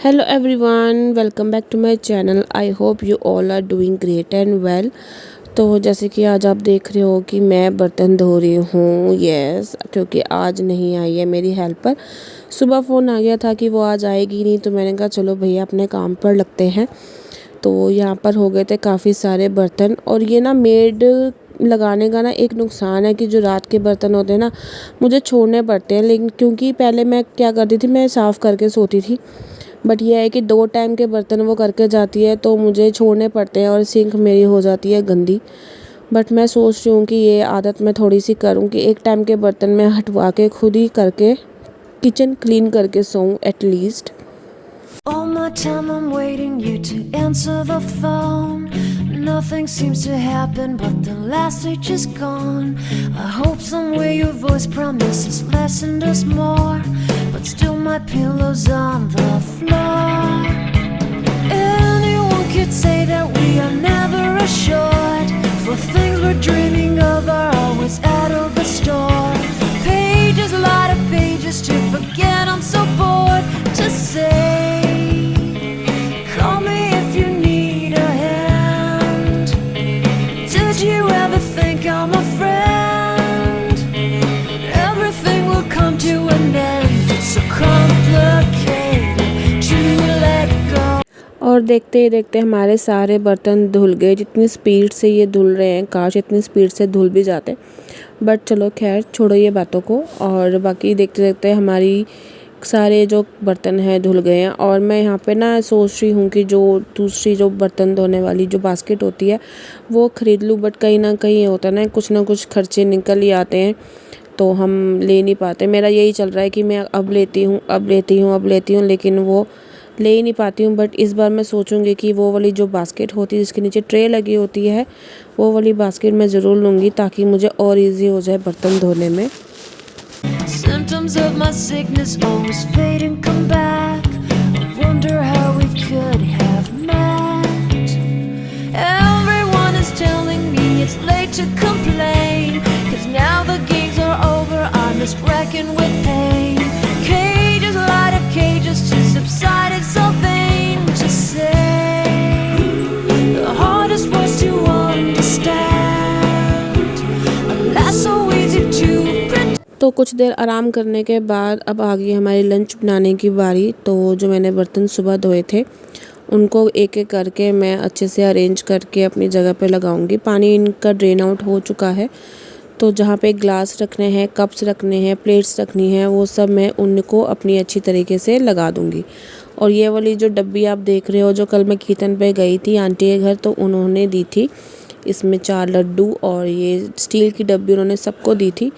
Hello everyone, welcome back to my channel. I hope you all are doing great and well. तो जैसे कि आज आप देख रहे हो कि मैं बर्तन धो रही हूँ। यस, क्योंकि आज नहीं आई है मेरी हेल्पर। सुबह फ़ोन आ गया था कि वो आज आएगी नहीं, तो मैंने कहा चलो भैया अपने काम पर लगते हैं। तो यहाँ पर हो गए थे काफ़ी सारे बर्तन। और ये ना मेड लगाने का ना एक नुकसान है कि जो रात के बर्तन होते हैं ना, मुझे छोड़ने पड़ते हैं। लेकिन क्योंकि पहले मैं क्या करती थी, मैं साफ़ करके सोती थी, बट यह है कि 2 टाइम के बर्तन वो करके जाती है तो मुझे छोड़ने पड़ते हैं और सिंक मेरी हो जाती है गंदी। बट मैं सोच रही हूँ कि ये आदत मैं थोड़ी सी करूँ कि 1 टाइम के बर्तन मैं हटवा के खुद ही करके किचन क्लीन करके सोऊं at least. All my time I'm waiting you to answer the phone. Nothing seems to happen but the last stage is gone. I hope somewhere your voice promises less and us more, but still my pillow's on the floor. Anyone could say that we are never assured, for things we're dreaming of are always out of the store. Pages, a lot of pages to forget, I'm so bored to say. Call me if you need a hand. Did you ever think I'm a friend? Everything will come to an end. It's so complicated to let go. और देखते ही देखते हमारे सारे बर्तन धुल गए। जितनी speed से ये धुल रहे हैं, काश इतनी स्पीड से धुल भी जाते। बट चलो खैर, छोड़ो ये बातों को। और बाकी देखते देखते हमारी सारे जो बर्तन हैं धुल गए हैं। और मैं यहाँ पे ना सोच रही हूँ कि जो दूसरी जो बर्तन धोने वाली जो बास्केट होती है वो ख़रीद लूँ, बट कहीं ना कहीं होता है ना कुछ खर्चे निकल ही आते हैं, तो हम ले नहीं पाते। मेरा यही चल रहा है कि मैं अब लेती हूँ, लेकिन वो ले ही नहीं पाती हूँ। बट इस बार मैं सोचूंगी कि वो वाली जो बास्केट होती है जिसके नीचे ट्रे लगी होती है, वो वाली बास्केट मैं ज़रूर लूँगी, ताकि मुझे और इजी हो जाए बर्तन धोने में। Symptoms of my sickness always fade and come back. I wonder how we could have met. Everyone is telling me it's late to complain, 'cause now the games are over, I'm just wrecking with pain. Cages, light of cages to subside, it's so vain to say. The hardest words to understand, alas so easy to pretend. तो कुछ देर आराम करने के बाद अब आ गई हमारी lunch बनाने की बारी। तो जो मैंने बर्तन सुबह धोए थे उनको एक एक करके मैं अच्छे से अरेंज करके अपनी जगह पे लगाऊंगी। पानी इनका ड्रेन आउट हो चुका है, तो जहाँ पे ग्लास रखने हैं, कप्स रखने हैं, प्लेट्स रखनी है, वो सब मैं उनको अपनी अच्छी तरीके से लगा दूंगी। और ये वाली जो डब्बी आप देख रहे हो, जो कल मैं कीर्तन पे गई थी आंटी के घर, तो उन्होंने दी थी इसमें 4 लड्डू, और ये स्टील की डब्बी उन्होंने सबको दी थी,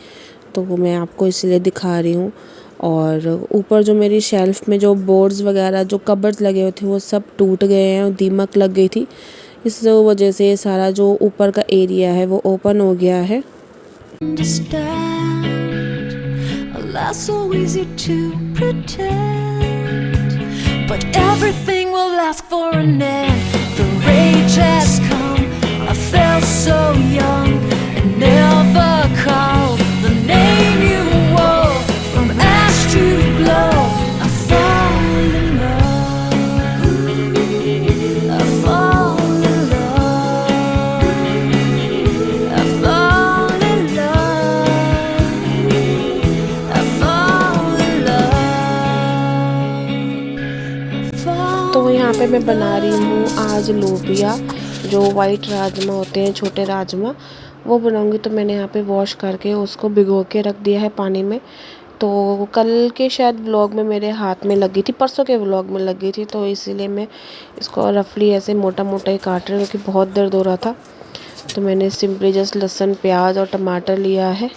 तो वो मैं आपको इसलिए दिखा रही हूँ। और ऊपर जो मेरी शेल्फ़ में जो बोर्ड्स वगैरह जो कबर्ड्स लगे हुए थे वो सब टूट गए हैं और दीमक लग गई थी, इस वजह से सारा जो ऊपर का एरिया है वो ओपन हो गया है। Understand, alas so easy to pretend, but everything will ask for an end. The rage has come, I felt so young and never called the name you wore. From ash to glow, I fall in love, I fall in love, I fall in love, I fall in love. तो यहाँ पे मैं बना रही हूँ आज लोबिया, जो वाइट राजमा होते हैं, छोटे राजमा, वो बनाऊँगी। तो मैंने यहाँ पे वॉश करके उसको भिगो के रख दिया है पानी में। तो कल के शायद व्लॉग में मेरे हाथ में लगी थी, परसों के व्लॉग में लगी थी, तो इसीलिए मैं इसको रफली ऐसे मोटा मोटा ही काट रही हूँ क्योंकि बहुत दर्द हो रहा था। तो मैंने सिंपली जस्ट लहसुन, प्याज और टमाटर लिया है।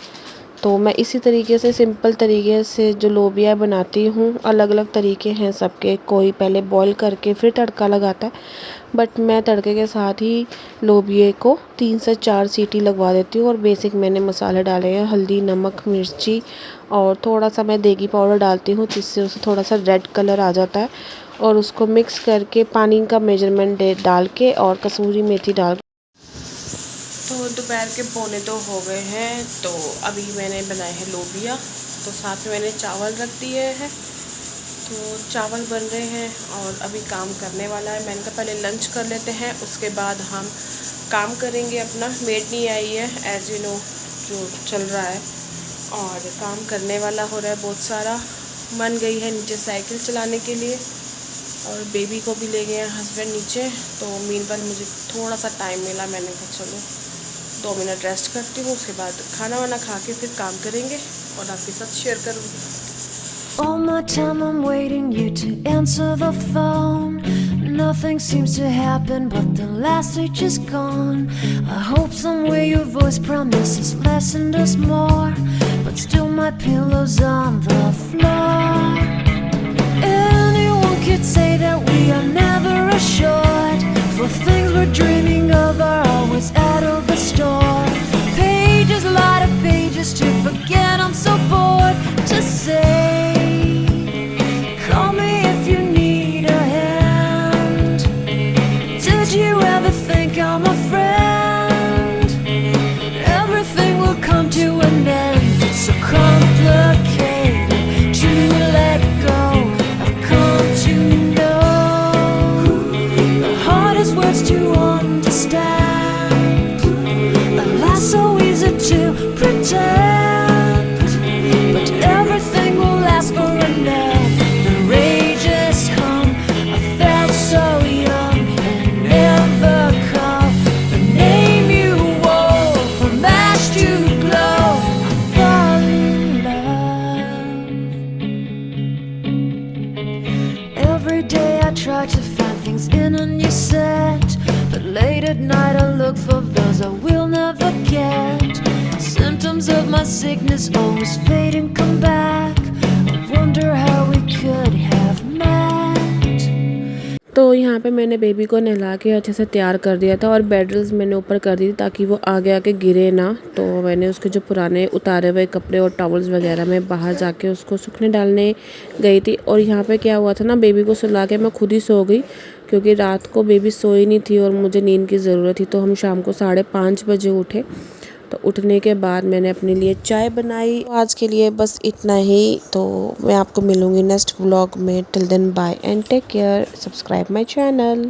तो मैं इसी तरीके से सिंपल तरीके से जो लोबिया बनाती हूँ, अलग अलग तरीके हैं सबके। कोई पहले बॉईल करके फिर तड़का लगाता है, बट मैं तड़के के साथ ही लोबिये को 3 से 4 सीटी लगवा देती हूँ। और बेसिक मैंने मसाले डाले हैं, हल्दी, नमक, मिर्ची, और थोड़ा सा मैं देगी पाउडर डालती हूँ जिससे उसे थोड़ा सा रेड कलर आ जाता है। और उसको मिक्स करके पानी का मेजरमेंट डाल के और कसूरी मेथी डाल। तो दोपहर के 1:45 हो गए हैं। तो अभी मैंने बनाए हैं लोबिया, तो साथ में मैंने चावल रख दिए हैं। तो चावल बन रहे हैं और अभी काम करने वाला है। मैंने कहा पहले लंच कर लेते हैं, उसके बाद हम काम करेंगे अपना। मेड नहीं आई है एज़ यू नो, जो चल रहा है, और काम करने वाला हो रहा है बहुत सारा। मन गई है नीचे साइकिल चलाने के लिए, और बेबी को भी ले गए हैं हस्बैंड नीचे। तो मीनवाइल मुझे थोड़ा सा टाइम मिला, मैंने कहा चलो 2 मिनट रेस्ट करती हूँ, उसके बाद खाना वाना खा के फिर काम करेंगे और आपके साथ शेयर करूँगी। All my time I'm waiting you to answer the phone. Nothing seems to happen, but the last stage is gone. I hope somewhere your voice promises less and us more, but still my pillow's on the floor. Anyone could say that we are never assured, for things we're dreaming of are always out of the store. Pages, a lot of pages to forget, I'm so bored to say. Call me if you need a hand. Did you ever think I'm a friend? Everything will come to an end. It's so complicated to let go. I've come to know the hardest words to understand. Alas, so easy to pretend, but everything will last for a night. The rage is hung. I felt so young and never called the name you wore from ash to glow. I fall in love. Every day I try to find things in a new set, but late at night I look for those I will never get. Symptoms of my sickness always fade and come back. I wonder how we could have met. तो यहाँ पे मैंने baby को नहला के अच्छे से तैयार कर दिया था, और बेड रोल्स मैंने ऊपर कर दी ताकि वो आगे आके गिरे ना। तो मैंने उसके जो पुराने उतारे हुए कपड़े और टॉवल्स वगैरह मैं बाहर जाके उसको सूखने डालने गई थी। और यहाँ पे क्या हुआ था ना, बेबी को सुला के मैं खुद ही सो गई, क्योंकि रात को बेबी सोई नहीं थी और मुझे नींद की ज़रूरत थी। तो हम शाम को 5:30 बजे उठे। तो उठने के बाद मैंने अपने लिए चाय बनाई। तो आज के लिए बस इतना ही। तो मैं आपको मिलूँगी नेक्स्ट व्लॉग में। Till then bye and take care. Subscribe my channel.